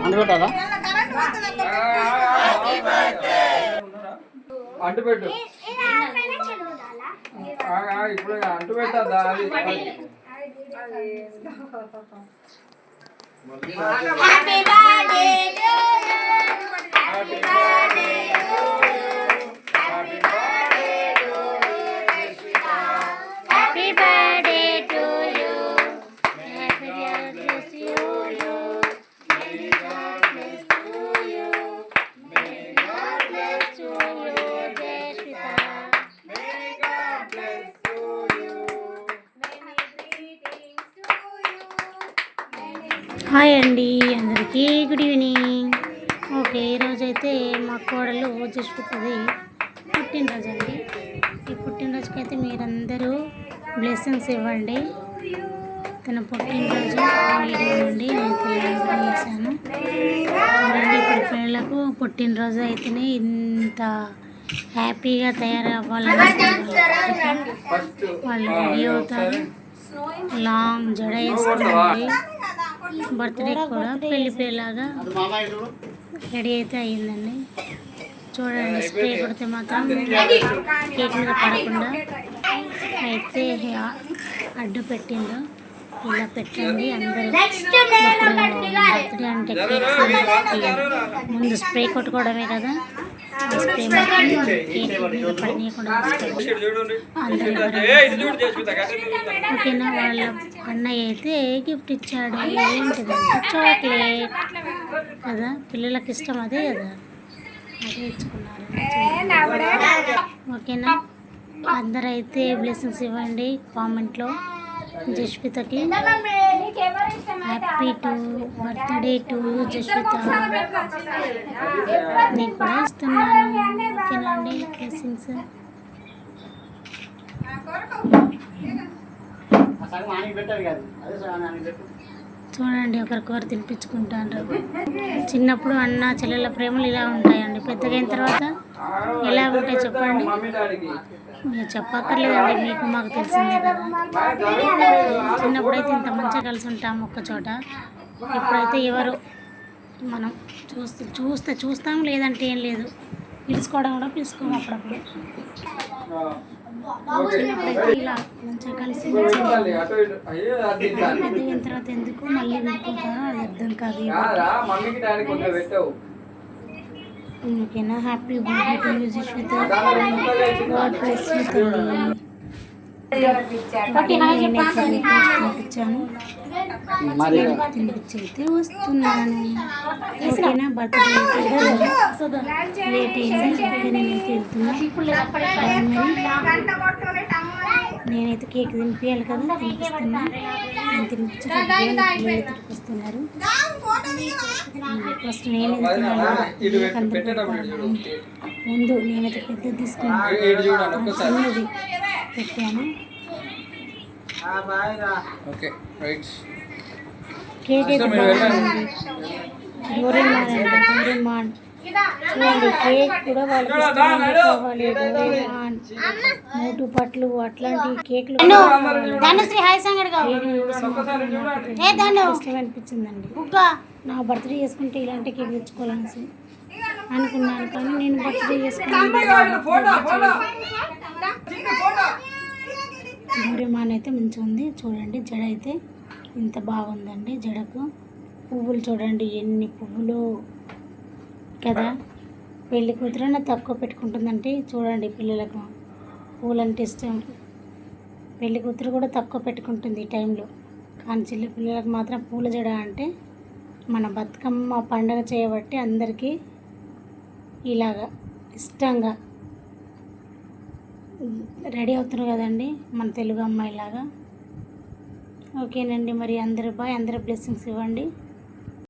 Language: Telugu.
అంటుకుంటారా అంటు పెట్టు ఇప్పుడు అంటు పెట్టద్దా అది happy birthday to you happy birthday to you happy birthday to you happy birthday to you happy bless you మేరీ గాడ్ బ్లెస్ టు యు మేరీ గాడ్ బ్లెస్ టు యు జయశ్రీత మేరీ God bless to you hi అండి అందరికీ గుడ్ ఈవినింగ్. ఓకే ఈరోజైతే మా కోడలు జస్వితది పుట్టినరోజు అండి. ఈ పుట్టినరోజుకి అయితే మీరందరూ బ్లెస్సింగ్స్ ఇవ్వండి. తన పుట్టినరోజు వీడియో నుండి నేను తెలంగాణ చేశాను చూడండి. ఇప్పుడు పిల్లలకు పుట్టినరోజు అయితేనే ఇంత హ్యాపీగా తయారవ్వాలని వాళ్ళు రెడీ అవుతారు. లాంగ్ జడ వేసుకోండి. బర్త్డే కూడా పెళ్లి పిల్లలాగా రెడీ అయితే అయ్యిందండి. చూడండి స్ప్రే కొడితే మాత్రం కేక్ మీద పడకుండా అయితే అడ్డు పెట్టిండు. ఇలా పెట్టండి అందరూ. బర్త్డే అంటే కేక్స్ ముందు స్ప్రే కొట్టుకోవడమే కదా, స్ప్రే కేక్ మీద పడనీయకుండా ఓకేనా. వాళ్ళ అన్నయ్య అయితే గిఫ్ట్ ఇచ్చాడు. ఏంటిదంటే చాక్లెట్ కదా, పిల్లలకి ఇష్టం అదే కదా, అదే ఇచ్చుకున్నారు. ఓకేనా అందరైతే బ్లెస్సింగ్స్ ఇవ్వండి కామెంట్లో. జస్వితకి happy to birthday to Jaswitha నేను కూడా ఇస్తున్నాను. ఓకేనండి బ్లెస్సింగ్స్. చూడండి ఒకరికొకరు తినిపించుకుంటారు. చిన్నప్పుడు అన్న చెల్లెల ప్రేమలు ఇలా ఉంటాయండి, పెద్దగైన తర్వాత ఎలా ఉంటాయి చెప్పండి. మీరు చెప్పక్కర్లేదండి, మీకు మాకు తెలిసిందే కదా. చిన్నప్పుడైతే ఇంత మంచిగా కలిసి ఉంటాము ఒక్క చోట. ఇప్పుడైతే ఎవరు మనం చూస్తాం లేదంటే ఏం లేదు. పిలుచుకోవడం కూడా పిలుచుకోము అప్పుడప్పుడు. చిన్నప్పుడైతే ఇలా మంచిగా కలిసి పెద్దగిన తర్వాత ఎందుకు మళ్ళీ విడిపోతారో అది అర్థం కాదు. ఓకేనా happy birthday to you Jasvitha. God bless you తల్లి. తినిపించాను, తినిపించి అయితే వస్తున్నాను. ఓకేనా బర్త్డే లేట్ అయింది. నేనైతే వెళ్తున్నా. నేనైతే కేక్ తినిపించాలి కదా, తినిపిస్తున్నా. నేను తినిపించి తినిపిస్తున్నారు. ఫస్ట్ నేను ముందు నేనైతే పెద్దది తీసుకున్నాను, చిన్నది పెట్టాను. కేక్ అయితే బాగుంది. డోరేమాన్ చూడండి, కేక్ కూడా వాళ్ళకి ఇష్టమైనది కావాలి. డోరేమాన్, మోటు పట్లు అట్లాంటి కేక్లు ఇష్టం అనిపించిందండి. నా బర్త్డే చేసుకుంటే ఇలాంటి కేక్ తెచ్చుకోవాలనేసి అనుకున్నాను, కానీ నేను బర్త్డే చేసుకున్నాను. డోరేమాన్ అయితే మంచిగా ఉంది. చూడండి జడ అయితే ఇంత బాగుందండి. జడకు పువ్వులు చూడండి ఎన్ని పువ్వులు కదా. పెళ్లి కూతురన్నా తక్కువ పెట్టుకుంటుందంటే చూడండి, పిల్లలకు పూలంటే ఇష్టం. పెళ్లి కూతురు కూడా తక్కువ పెట్టుకుంటుంది ఈ టైంలో, కానీ చిన్న పిల్లలకు మాత్రం పూల జడ అంటే మన బతుకమ్మ పండగ చేయబట్టి అందరికీ ఇలాగా ఇష్టంగా రెడీ అవుతున్నారు కదండి మన తెలుగు అమ్మాయిలాగా. ఓకేనండి మరి అందరూ బాయ్. అందరూ బ్లెస్సింగ్స్ ఇవ్వండి.